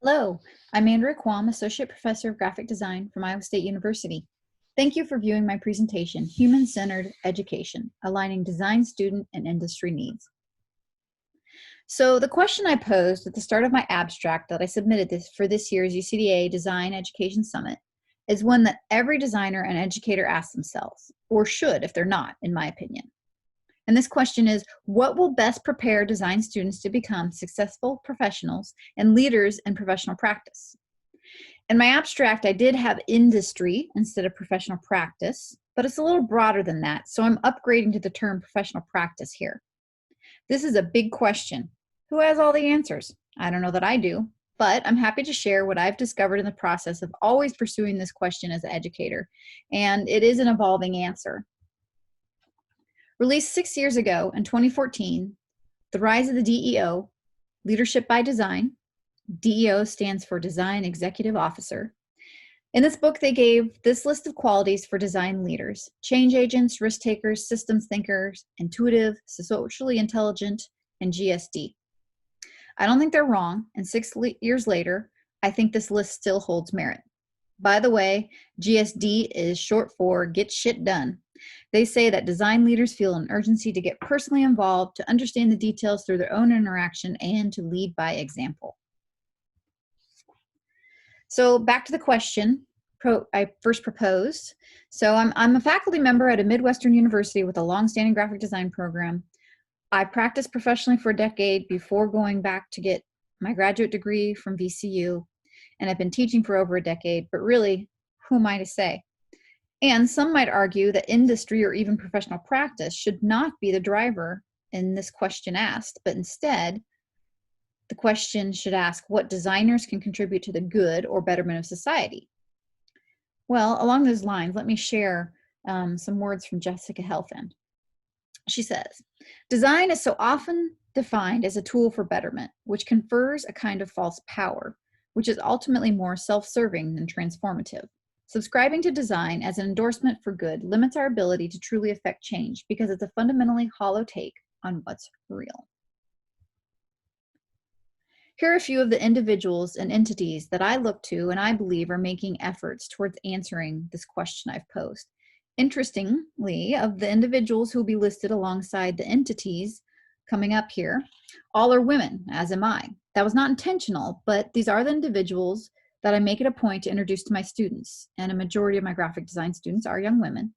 Hello, I'm Andrea Quam, Associate Professor of Graphic Design from Iowa State University. Thank you for viewing my presentation, Human-Centered Education, Aligning Design Student and Industry Needs. So the question I posed at the start of my abstract that I submitted for this year's UCDA Design Education Summit is one that every designer and educator asks themselves, or should if they're not, in my opinion. And this question is, what will best prepare design students to become successful professionals and leaders in professional practice? In my abstract, I did have industry instead of professional practice, but it's a little broader than that, so I'm upgrading to the term professional practice here. This is a big question. Who has all the answers? I don't know that I do, but I'm happy to share what I've discovered in the process of always pursuing this question as an educator, and it is an evolving answer. Released 6 years ago in 2014, The Rise of the DEO, Leadership by Design. DEO stands for Design Executive Officer. In this book, they gave this list of qualities for design leaders: change agents, risk takers, systems thinkers, intuitive, socially intelligent, and GSD. I don't think they're wrong, and 6 years later, I think this list still holds merit. By the way, GSD is short for Get Shit Done. They say that design leaders feel an urgency to get personally involved, to understand the details through their own interaction, and to lead by example. So back to the question I first proposed. So I'm a faculty member at a Midwestern university with a long-standing graphic design program. I practiced professionally for a decade before going back to get my graduate degree from VCU, and I've been teaching for over a decade, but really, who am I to say? And some might argue that industry or even professional practice should not be the driver in this question asked, but instead, the question should ask what designers can contribute to the good or betterment of society. Well, along those lines, let me share some words from Jessica Helfand. She says, design is so often defined as a tool for betterment, which confers a kind of false power, which is ultimately more self-serving than transformative. Subscribing to design as an endorsement for good limits our ability to truly affect change because it's a fundamentally hollow take on what's real. Here are a few of the individuals and entities that I look to and I believe are making efforts towards answering this question I've posed. Interestingly, of the individuals who will be listed alongside the entities coming up here, all are women, as am I. That was not intentional, but these are the individuals that I make it a point to introduce to my students, and a majority of my graphic design students are young women,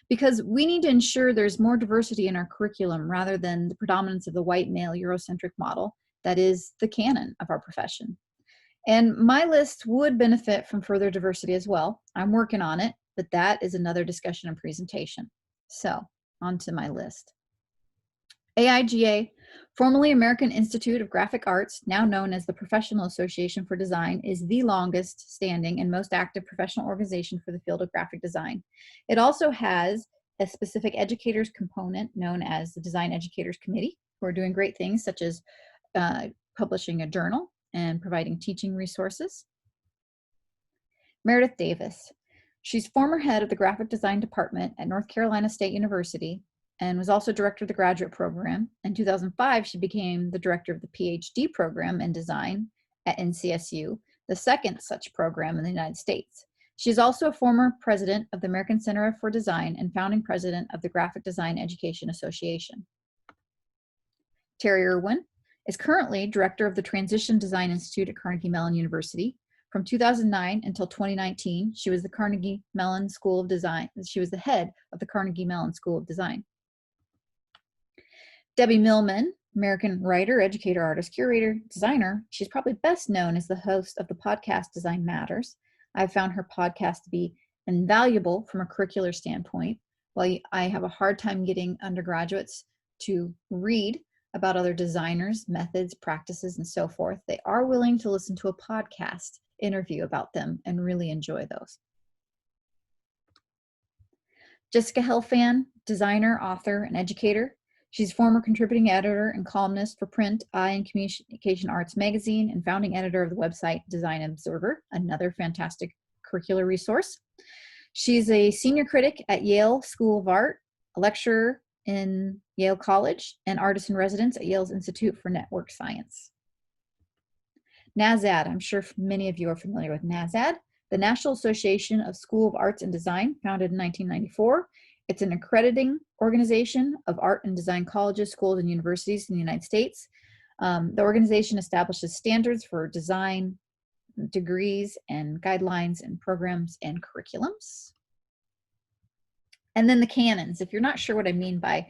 because we need to ensure there's more diversity in our curriculum rather than the predominance of the white male Eurocentric model that is the canon of our profession. And my list would benefit from further diversity as well. I'm working on it, but that is another discussion and presentation. So, on to my list. AIGA, formerly American Institute of Graphic Arts, now known as the Professional Association for Design, is the longest standing and most active professional organization for the field of graphic design. It also has a specific educators component known as the Design Educators Committee, who are doing great things such as publishing a journal and providing teaching resources. Meredith Davis. She's former head of the graphic design department at North Carolina State University and was also director of the graduate program. In 2005, she became the director of the PhD program in design at NCSU, the second such program in the United States. She is also a former president of the American Center for Design and founding president of the Graphic Design Education Association. Terry Irwin is currently director of the Transition Design Institute at Carnegie Mellon University. From 2009 until 2019, she was the Carnegie Mellon School of Design. She was the head of the Carnegie Mellon School of Design. Debbie Millman, American writer, educator, artist, curator, designer. She's probably best known as the host of the podcast Design Matters. I've found her podcast to be invaluable from a curricular standpoint. While I have a hard time getting undergraduates to read about other designers, methods, practices, and so forth, they are willing to listen to a podcast interview about them and really enjoy those. Jessica Helfand, designer, author, and educator. She's former contributing editor and columnist for Print, Eye, and Communication Arts magazine, and founding editor of the website Design Observer, another fantastic curricular resource. She's a senior critic at Yale School of Art, a lecturer in Yale College, and artist in residence at Yale's Institute for Network Science. NASAD, I'm sure many of you are familiar with NASAD, the National Association of School of Arts and Design, founded in 1994. It's an accrediting organization of art and design colleges, schools, and universities in the United States. The organization establishes standards for design degrees and guidelines and programs and curriculums. And then the canons. If you're not sure what I mean by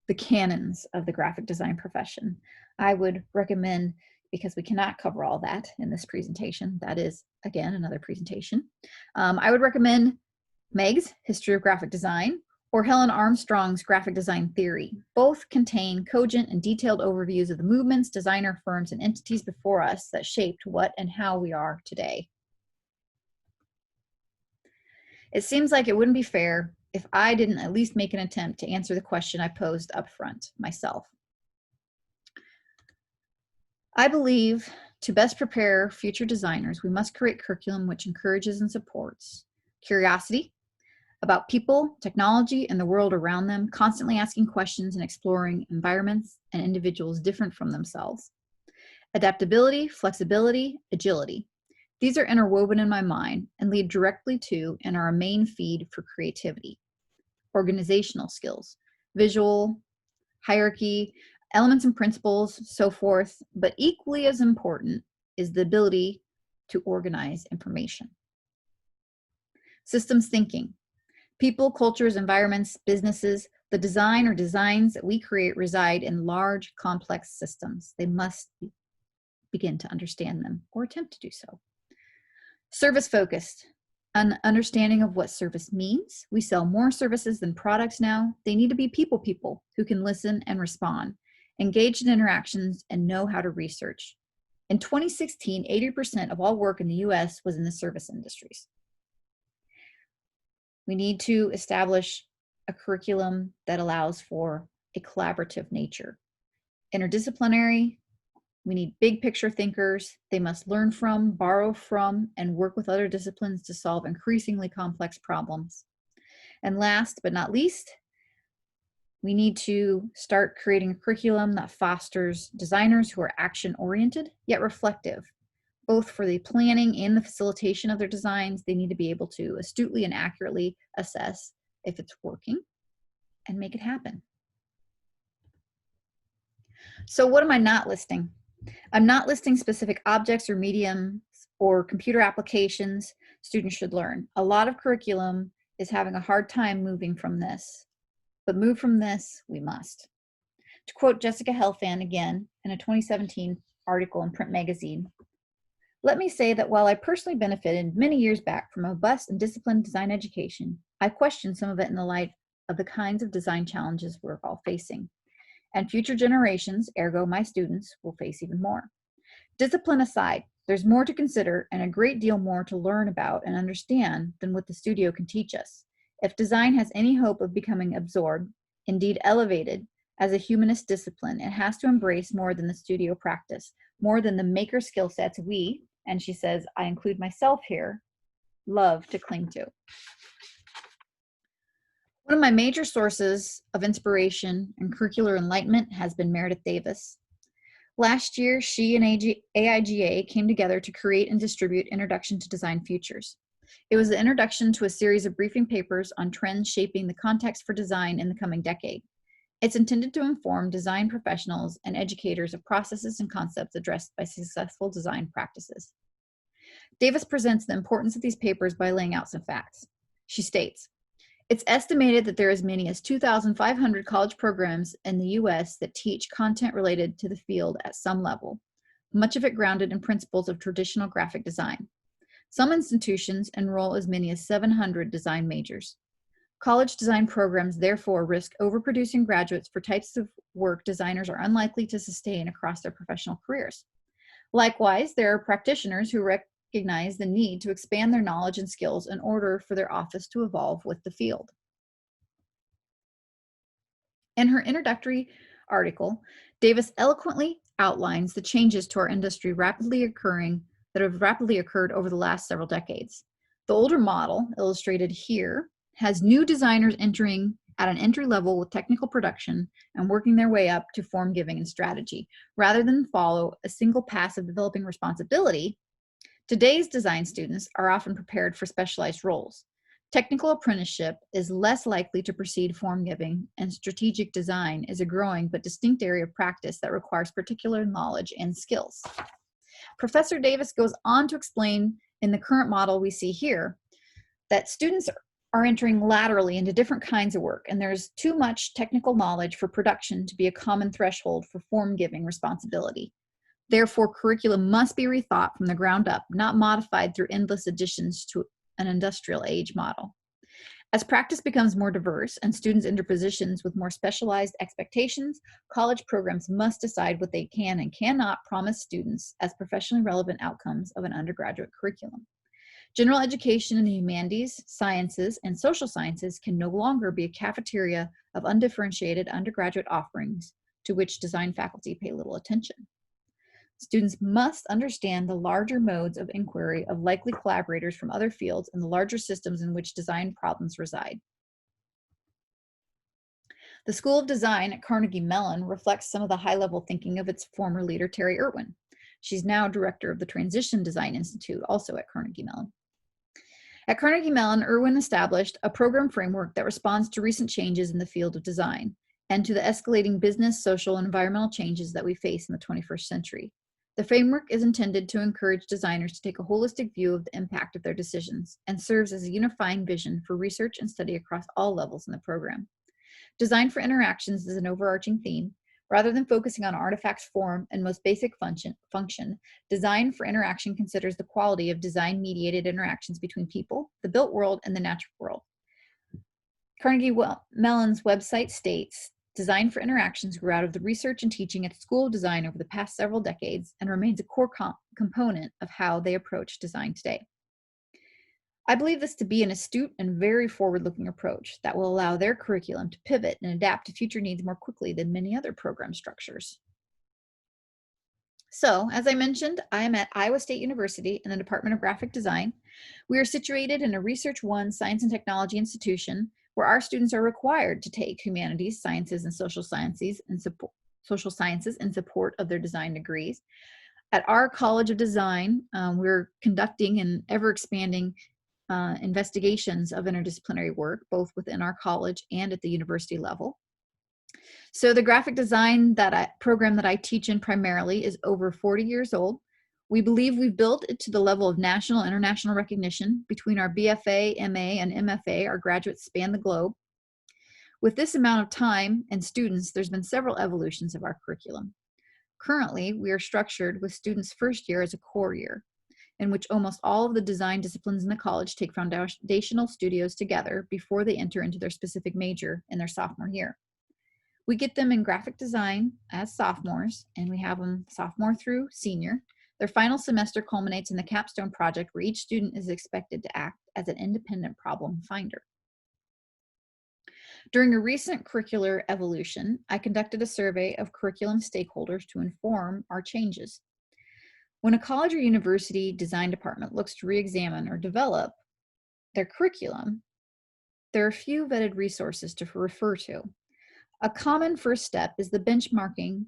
the canons of the graphic design profession, I would recommend, because we cannot cover all that in this presentation, that is, again, another presentation, I would recommend Meg's History of Graphic Design or Helen Armstrong's Graphic Design Theory. Both contain cogent and detailed overviews of the movements, designer firms, and entities before us that shaped what and how we are today. It seems like it wouldn't be fair if I didn't at least make an attempt to answer the question I posed up front myself. I believe to best prepare future designers, we must create curriculum which encourages and supports curiosity about people, technology, and the world around them, constantly asking questions and exploring environments and individuals different from themselves. Adaptability, flexibility, agility. These are interwoven in my mind and lead directly to and are a main feed for creativity. Organizational skills, visual, hierarchy, elements and principles, so forth, but equally as important is the ability to organize information. Systems thinking. People, cultures, environments, businesses, the design or designs that we create reside in large, complex systems. They must begin to understand them or attempt to do so. Service focused. An understanding of what service means. We sell more services than products now. They need to be people who can listen and respond, engage in interactions, and know how to research. In 2016, 80% of all work in the US was in the service industries. We need to establish a curriculum that allows for a collaborative nature. Interdisciplinary. We need big picture thinkers. They must learn from, borrow from, and work with other disciplines to solve increasingly complex problems. And last but not least, we need to start creating a curriculum that fosters designers who are action-oriented, yet reflective. Both for the planning and the facilitation of their designs, they need to be able to astutely and accurately assess if it's working and make it happen. So what am I not listing? I'm not listing specific objects or mediums or computer applications students should learn. A lot of curriculum is having a hard time moving from this, but move from this we must. To quote Jessica Helfand again in a 2017 article in Print Magazine, let me say that while I personally benefited many years back from a robust and disciplined design education, I question some of it in the light of the kinds of design challenges we're all facing. And future generations, ergo my students, will face even more. Discipline aside, there's more to consider and a great deal more to learn about and understand than what the studio can teach us. If design has any hope of becoming absorbed, indeed elevated, as a humanist discipline, it has to embrace more than the studio practice, more than the maker skill sets we, and she says, I include myself here, love to cling to. One of my major sources of inspiration and curricular enlightenment has been Meredith Davis. Last year, she and AIGA came together to create and distribute Introduction to Design Futures. It was the introduction to a series of briefing papers on trends shaping the context for design in the coming decade. It's intended to inform design professionals and educators of processes and concepts addressed by successful design practices. Davis presents the importance of these papers by laying out some facts. She states, it's estimated that there are as many as 2,500 college programs in the US that teach content related to the field at some level, much of it grounded in principles of traditional graphic design. Some institutions enroll as many as 700 design majors. College design programs therefore risk overproducing graduates for types of work designers are unlikely to sustain across their professional careers. Likewise, there are practitioners who recognize the need to expand their knowledge and skills in order for their office to evolve with the field. In her introductory article, Davis eloquently outlines the changes to our industry that have rapidly occurred over the last several decades. The older model, illustrated here, has new designers entering at an entry level with technical production and working their way up to form giving and strategy. Rather than follow a single path of developing responsibility, today's design students are often prepared for specialized roles. Technical apprenticeship is less likely to precede form giving, and strategic design is a growing but distinct area of practice that requires particular knowledge and skills. Professor Davis goes on to explain in the current model we see here that students are entering laterally into different kinds of work, and there's too much technical knowledge for production to be a common threshold for form-giving responsibility. Therefore, curriculum must be rethought from the ground up, not modified through endless additions to an industrial age model. As practice becomes more diverse and students enter positions with more specialized expectations, college programs must decide what they can and cannot promise students as professionally relevant outcomes of an undergraduate curriculum. General education in the humanities, sciences, and social sciences can no longer be a cafeteria of undifferentiated undergraduate offerings to which design faculty pay little attention. Students must understand the larger modes of inquiry of likely collaborators from other fields and the larger systems in which design problems reside. The School of Design at Carnegie Mellon reflects some of the high-level thinking of its former leader, Terry Irwin. She's now director of the Transition Design Institute, also at Carnegie Mellon. At Carnegie Mellon, Irwin established a program framework that responds to recent changes in the field of design and to the escalating business, social, and environmental changes that we face in the 21st century. The framework is intended to encourage designers to take a holistic view of the impact of their decisions and serves as a unifying vision for research and study across all levels in the program. Design for interactions is an overarching theme. Rather than focusing on artifacts' form and most basic function, design for interaction considers the quality of design-mediated interactions between people, the built world, and the natural world. Carnegie Mellon's website states, design for interactions grew out of the research and teaching at the School of Design over the past several decades and remains a core component of how they approach design today. I believe this to be an astute and very forward-looking approach that will allow their curriculum to pivot and adapt to future needs more quickly than many other program structures. So, as I mentioned, I am at Iowa State University in the Department of Graphic Design. We are situated in a Research One science and technology institution where our students are required to take humanities, sciences, and social sciences in support of their design degrees. At our College of Design, we're conducting an ever-expanding investigations of interdisciplinary work, both within our college and at the university level. So the graphic design program that I teach in primarily is over 40 years old. We believe we've built it to the level of national and international recognition. Between our BFA, MA, and MFA, our graduates span the globe. With this amount of time and students, there's been several evolutions of our curriculum. Currently, we are structured with students' first year as a core year, in which almost all of the design disciplines in the college take foundational studios together before they enter into their specific major in their sophomore year. We get them in graphic design as sophomores, and we have them sophomore through senior. Their final semester culminates in the capstone project where each student is expected to act as an independent problem finder. During a recent curricular evolution, I conducted a survey of curriculum stakeholders to inform our changes. When a college or university design department looks to re-examine or develop their curriculum, there are a few vetted resources to refer to. A common first step is the benchmarking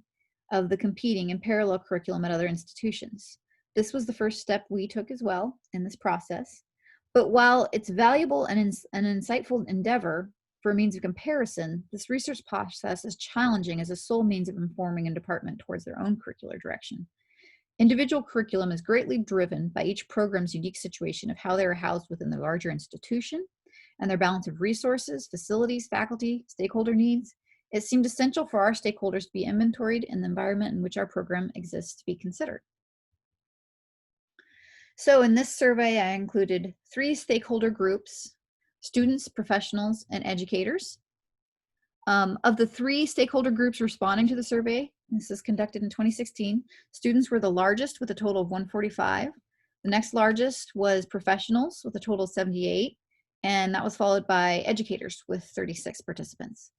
of the competing and parallel curriculum at other institutions. This was the first step we took as well in this process. But while it's valuable and an insightful endeavor for a means of comparison, this research process is challenging as a sole means of informing a department towards their own curricular direction. Individual curriculum is greatly driven by each program's unique situation of how they are housed within the larger institution and their balance of resources, facilities, faculty, stakeholder needs. It seemed essential for our stakeholders to be inventoried in the environment in which our program exists to be considered. So in this survey, I included 3 stakeholder groups: students, professionals, and educators. Of the 3 stakeholder groups responding to the survey, this is conducted in 2016, students were the largest with a total of 145. The next largest was professionals with a total of 78, and that was followed by educators with 36 participants.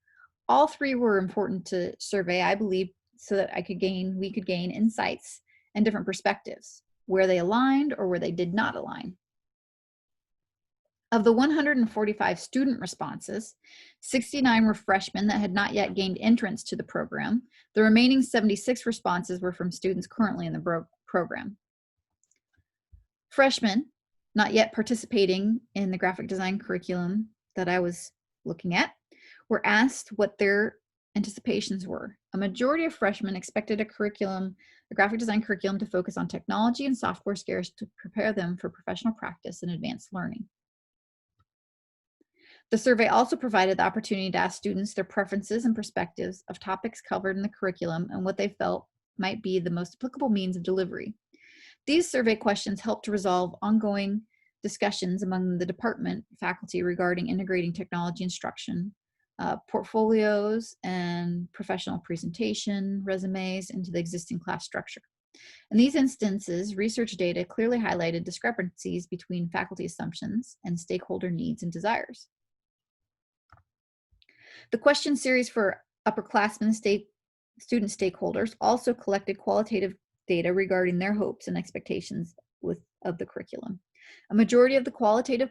All 3 were important to survey, I believe, so that we could gain insights and different perspectives, where they aligned or where they did not align. Of the 145 student responses, 69 were freshmen that had not yet gained entrance to the program. The remaining 76 responses were from students currently in the program. Freshmen, not yet participating in the graphic design curriculum that I was looking at, were asked what their anticipations were. A majority of freshmen expected a graphic design curriculum to focus on technology and software skills to prepare them for professional practice and advanced learning. The survey also provided the opportunity to ask students their preferences and perspectives of topics covered in the curriculum and what they felt might be the most applicable means of delivery. These survey questions helped to resolve ongoing discussions among the department faculty regarding integrating technology instruction, portfolios, and professional presentation resumes into the existing class structure. In these instances, research data clearly highlighted discrepancies between faculty assumptions and stakeholder needs and desires. The question series for upperclassmen student stakeholders also collected qualitative data regarding their hopes and expectations of the curriculum. A majority of the qualitative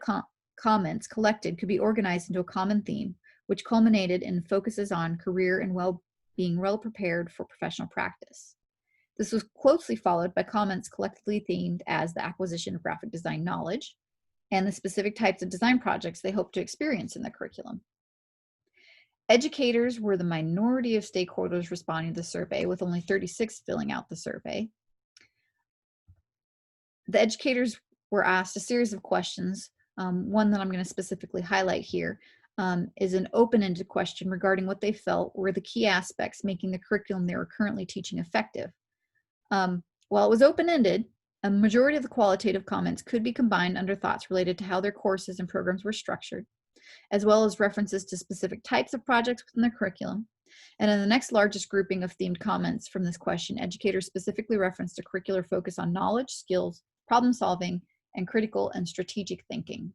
comments collected could be organized into a common theme, which culminated in focuses on career and being well prepared for professional practice. This was closely followed by comments collectively themed as the acquisition of graphic design knowledge and the specific types of design projects they hope to experience in the curriculum. Educators were the minority of stakeholders responding to the survey, with only 36 filling out the survey. The educators were asked a series of questions. One that I'm going to specifically highlight here is an open-ended question regarding what they felt were the key aspects making the curriculum they were currently teaching effective. While it was open-ended, a majority of the qualitative comments could be combined under thoughts related to how their courses and programs were structured, as well as references to specific types of projects within the curriculum. And in the next largest grouping of themed comments from this question, educators specifically referenced a curricular focus on knowledge, skills, problem solving, and critical and strategic thinking.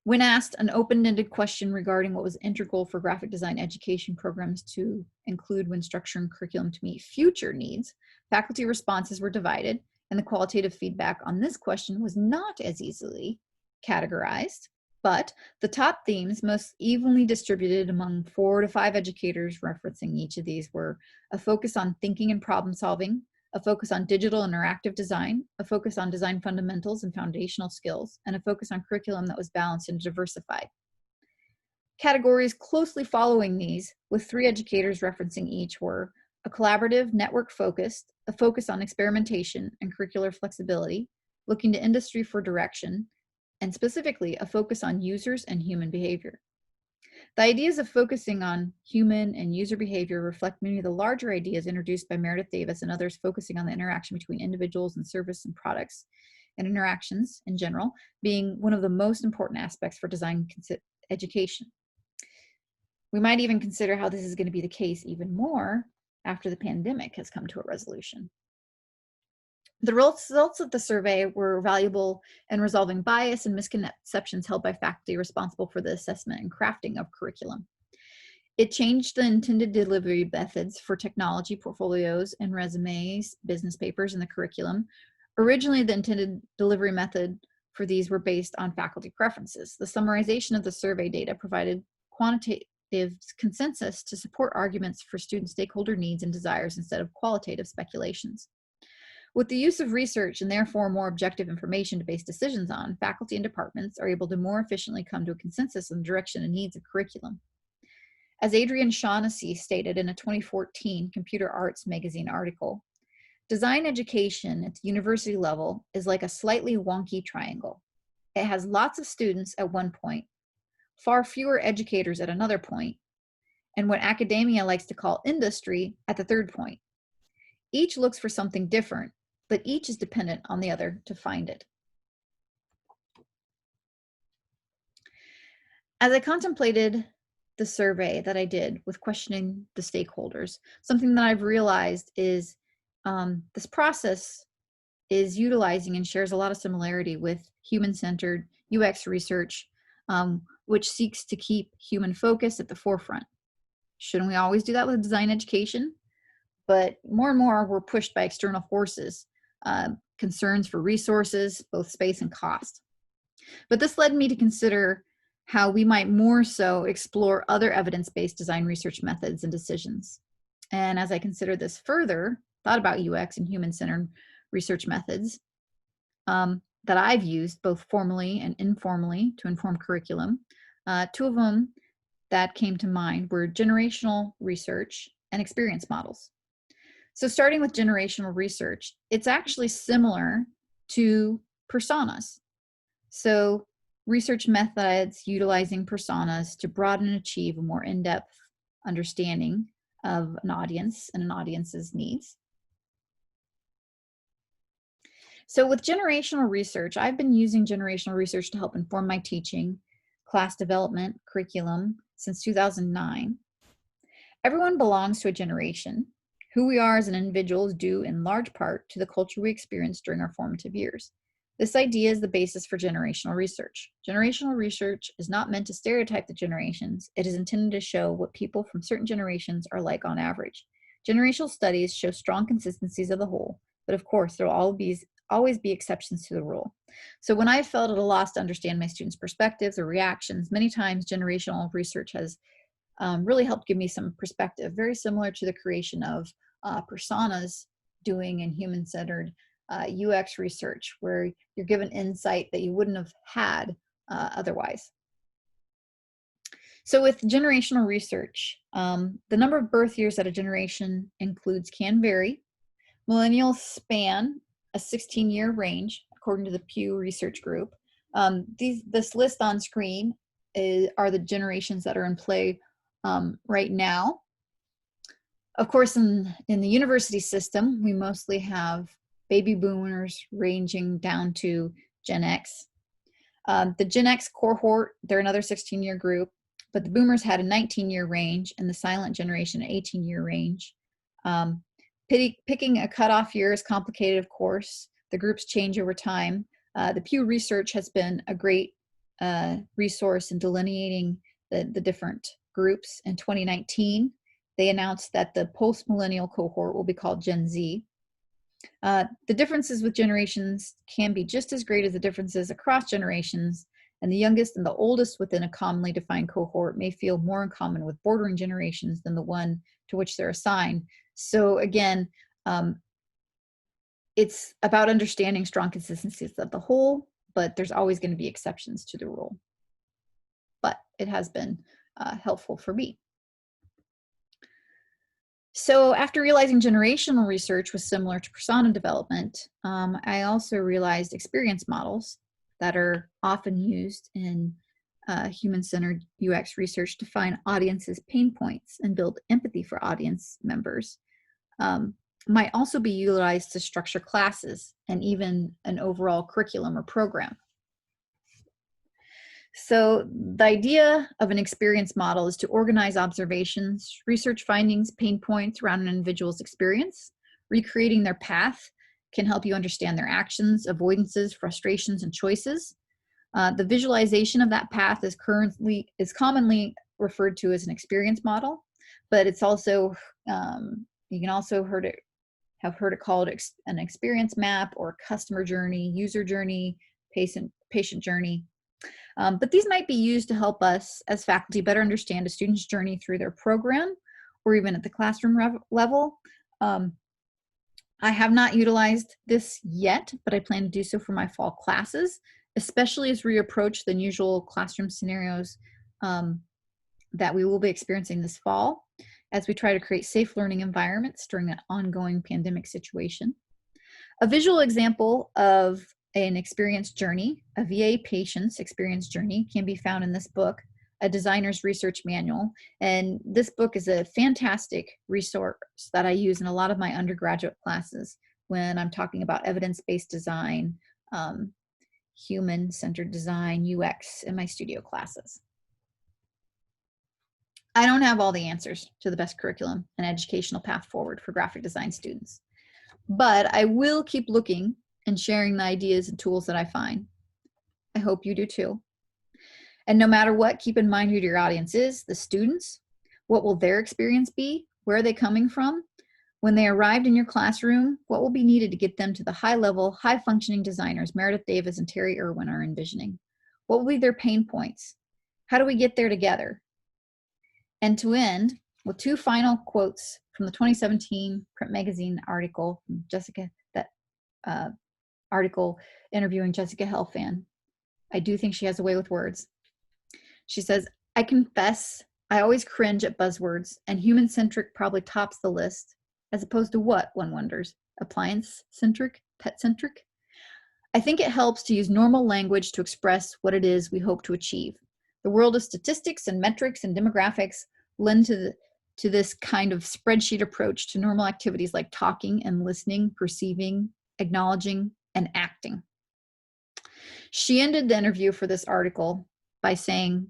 When asked an open-ended question regarding what was integral for graphic design education programs to include when structuring curriculum to meet future needs, faculty responses were divided, and the qualitative feedback on this question was not as easily categorized, but the top themes most evenly distributed among 4 to 5 educators referencing each of these were a focus on thinking and problem solving, a focus on digital interactive design, a focus on design fundamentals and foundational skills, and a focus on curriculum that was balanced and diversified. Categories closely following these, with 3 educators referencing each, were a collaborative, network-focused, a focus on experimentation and curricular flexibility, looking to industry for direction, and specifically a focus on users and human behavior. The ideas of focusing on human and user behavior reflect many of the larger ideas introduced by Meredith Davis and others, focusing on the interaction between individuals and service and products, and interactions in general being one of the most important aspects for design education. We might even consider how this is going to be the case even more after the pandemic has come to a resolution. The results of the survey were valuable in resolving bias and misconceptions held by faculty responsible for the assessment and crafting of curriculum. It changed the intended delivery methods for technology portfolios and resumes, business papers in the curriculum. Originally, the intended delivery method for these were based on faculty preferences. The summarization of the survey data provided quantitative consensus to support arguments for student stakeholder needs and desires instead of qualitative speculations. With the use of research and therefore more objective information to base decisions on, faculty and departments are able to more efficiently come to a consensus on the direction and needs of curriculum. As Adrian Shaughnessy stated in a 2014 Computer Arts magazine article, design education at the university level is like a slightly wonky triangle. It has lots of students at one point, far fewer educators at another point, and what academia likes to call industry at the third point. Each looks for something different, but each is dependent on the other to find it. As I contemplated the survey that I did with questioning the stakeholders, something that I've realized is this process is utilizing and shares a lot of similarity with human-centered UX research, which seeks to keep human focus at the forefront. Shouldn't we always do that with design education? But more and more we're pushed by external forces, concerns for resources, both space and cost. But this led me to consider how we might more so explore other evidence-based design research methods and decisions. And as I considered this further, thought about UX and human-centered research methods that I've used both formally and informally to inform curriculum. Two of them that came to mind were generational research and experience models. So starting with generational research, it's actually similar to personas. So research methods utilizing personas to broaden and achieve a more in-depth understanding of an audience and an audience's needs. So with generational research, I've been using generational research to help inform my teaching, class development, curriculum since 2009. Everyone belongs to a generation. Who we are as an individual is due in large part to the culture we experience during our formative years. This idea is the basis for generational research. Generational research is not meant to stereotype the generations. It is intended to show what people from certain generations are like on average. Generational studies show strong consistencies of the whole, but of course there will always be exceptions to the rule. So when I felt at a loss to understand my students' perspectives or reactions, many times generational research has really helped give me some perspective, very similar to the creation of personas doing in human-centered UX research, where you're given insight that you wouldn't have had otherwise. So with generational research, the number of birth years that a generation includes can vary. Millennials span a 16-year range, according to the Pew Research Group. This list on screen are the generations that are in play right now. Of course, in the university system, we mostly have baby boomers ranging down to Gen X. The Gen X cohort, they're another 16-year group, but the boomers had a 19-year range and the silent generation an 18-year range. Picking a cutoff year is complicated, of course. The groups change over time. The Pew Research has been a great resource in delineating the different groups. In 2019, they announced that the post-millennial cohort will be called Gen Z. The differences with generations can be just as great as the differences across generations, and the youngest and the oldest within a commonly defined cohort may feel more in common with bordering generations than the one to which they're assigned. So again, it's about understanding strong consistencies of the whole, but there's always going to be exceptions to the rule. But it has been helpful for me. So after realizing generational research was similar to persona development, I also realized experience models that are often used in human-centered UX research to find audiences' pain points and build empathy for audience members might also be utilized to structure classes and even an overall curriculum or program. So the idea of an experience model is to organize observations, research findings, pain points around an individual's experience. Recreating their path can help you understand their actions, avoidances, frustrations, and choices. The visualization of that path is commonly referred to as an experience model, but it's also, you can also have heard it called an experience map or customer journey, user journey, patient journey. But these might be used to help us as faculty better understand a student's journey through their program or even at the classroom level. I have not utilized this yet, but I plan to do so for my fall classes, especially as we approach the unusual classroom scenarios that we will be experiencing this fall as we try to create safe learning environments during an ongoing pandemic situation. A visual example of an experience journey, a VA patient's experience journey, can be found in this book, A Designer's Research Manual. And this book is a fantastic resource that I use in a lot of my undergraduate classes when I'm talking about evidence-based design, human-centered design, UX in my studio classes. I don't have all the answers to the best curriculum and educational path forward for graphic design students, but I will keep looking and sharing the ideas and tools that I find. I hope you do too. And no matter what, keep in mind who your audience is, the students. What will their experience be? Where are they coming from? When they arrived in your classroom, what will be needed to get them to the high-level, high-functioning designers Meredith Davis and Terry Irwin are envisioning? What will be their pain points? How do we get there together? And to end with two final quotes from the 2017 Print Magazine article from Jessica, that article interviewing Jessica Helfand. I do think she has a way with words. She says, I confess I always cringe at buzzwords, and human-centric probably tops the list, as opposed to what, one wonders, appliance-centric, pet-centric? I think it helps to use normal language to express what it is we hope to achieve. The world of statistics and metrics and demographics lend to this kind of spreadsheet approach to normal activities like talking and listening, perceiving, acknowledging, and acting. She ended the interview for this article by saying,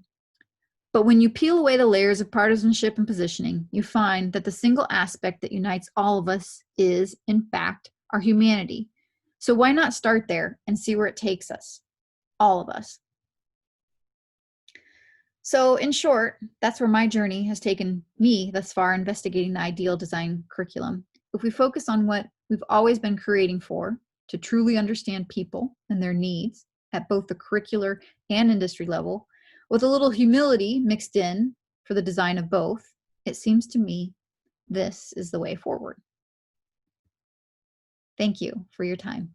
but when you peel away the layers of partisanship and positioning, you find that the single aspect that unites all of us is, in fact, our humanity. So why not start there and see where it takes us, all of us? So in short, that's where my journey has taken me thus far, investigating the ideal design curriculum. If we focus on what we've always been creating for, to truly understand people and their needs at both the curricular and industry level, with a little humility mixed in for the design of both, it seems to me this is the way forward. Thank you for your time.